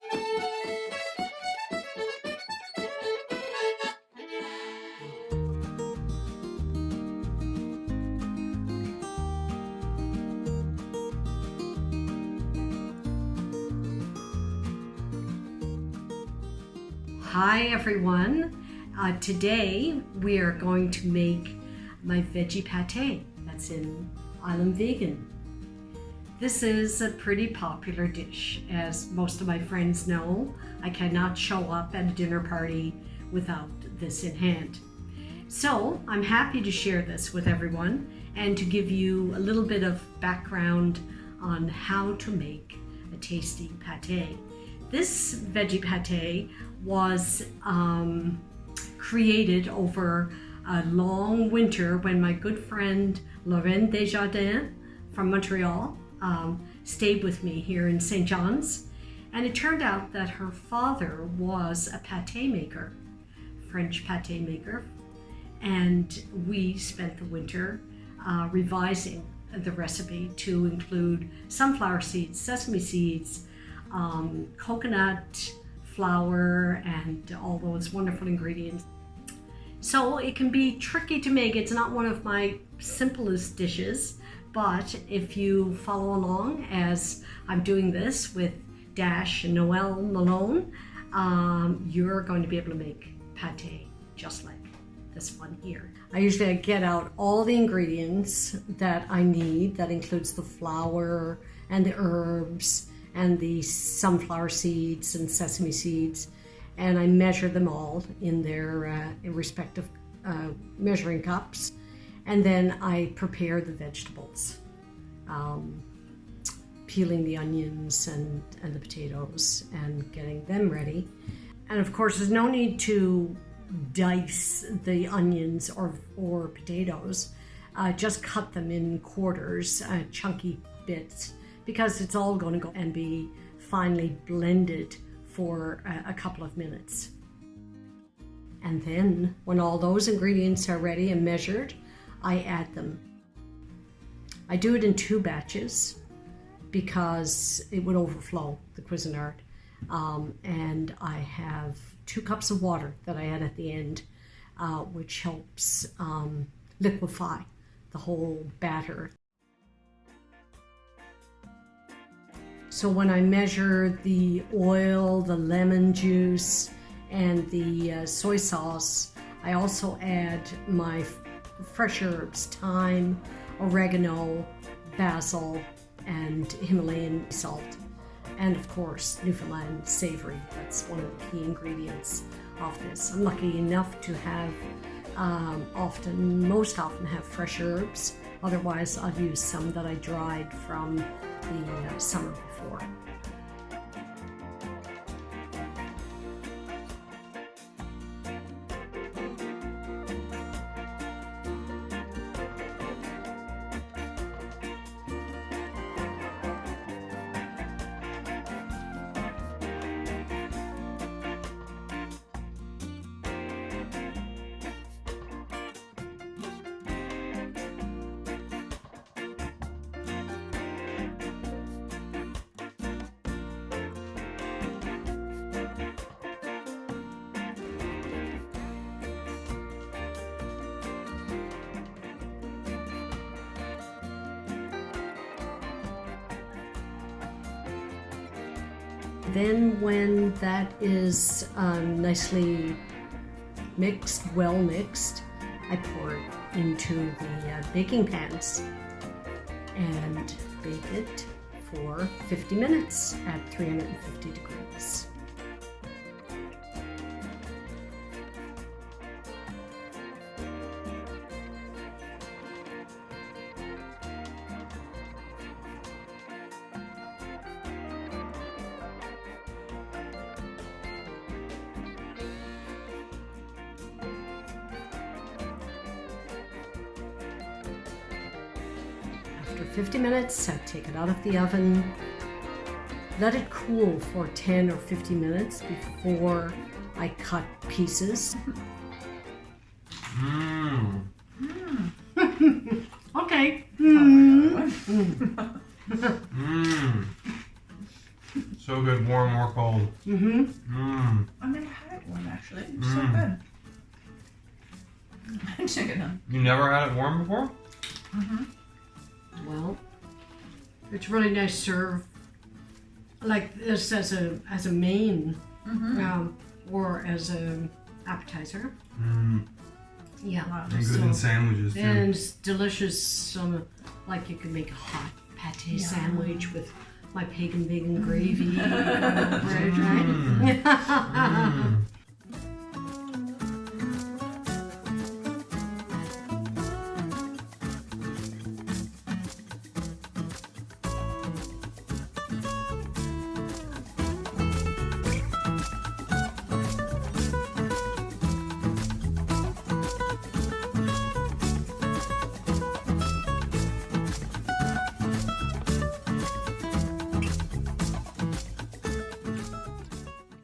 Hi everyone. Today we are going to make my veggie pate that's in Island Vegan. This is a pretty popular dish. As most of my friends know, I cannot show up at a dinner party without this in hand. So I'm happy to share this with everyone and to give you a little bit of background on how to make a tasty pate. This veggie pate was created over a long winter when my good friend Lorraine Desjardins from Montreal stayed with me here in St. John's, and it turned out that her father was a pate maker, French pate maker, and we spent the winter revising the recipe to include sunflower seeds, sesame seeds, coconut flour, and all those wonderful ingredients. So it can be tricky to make. It's not one of my simplest dishes, but if you follow along as I'm doing this with Dash and Noelle Malone, you're going to be able to make pate just like this one here. I usually get out all the ingredients that I need. That includes the flour and the herbs and the sunflower seeds and sesame seeds, and I measure them all in their respective measuring cups, and then I prepare the vegetables, peeling the onions and the potatoes and getting them ready. And of course, there's no need to dice the onions or potatoes. Just cut them in quarters, chunky bits, because it's all going to go and be finely blended for a couple of minutes. And then when all those ingredients are ready and measured, I add them. I do it in 2 batches because it would overflow the Cuisinart. And I have 2 cups of water that I add at the end, which helps liquefy the whole batter. So when I measure the oil, the lemon juice, and the soy sauce, I also add my fresh herbs, thyme, oregano, basil, and Himalayan salt. And of course, Newfoundland savory. That's one of the key ingredients of this. I'm lucky enough to have most often have fresh herbs. Otherwise, I'll use some that I dried from the summer before. Then when that is nicely mixed, well mixed, I pour it into the baking pans and bake it for 50 minutes at 350 degrees. After 50 minutes, I take it out of the oven, let it cool for 10 or 15 minutes before I cut pieces. Okay. So So good, warm or cold. Mm-hmm. Mmm. I've never had it warm actually. It's so good. Check it out. You never had it warm before? Mm-hmm. Well, it's really nice to serve like this as a main or as a appetizer. Mmm. Yeah. Wow. And good in sandwiches too. And it's delicious. Like you can make a hot pate sandwich with my pagan bacon gravy over it, right? Mm.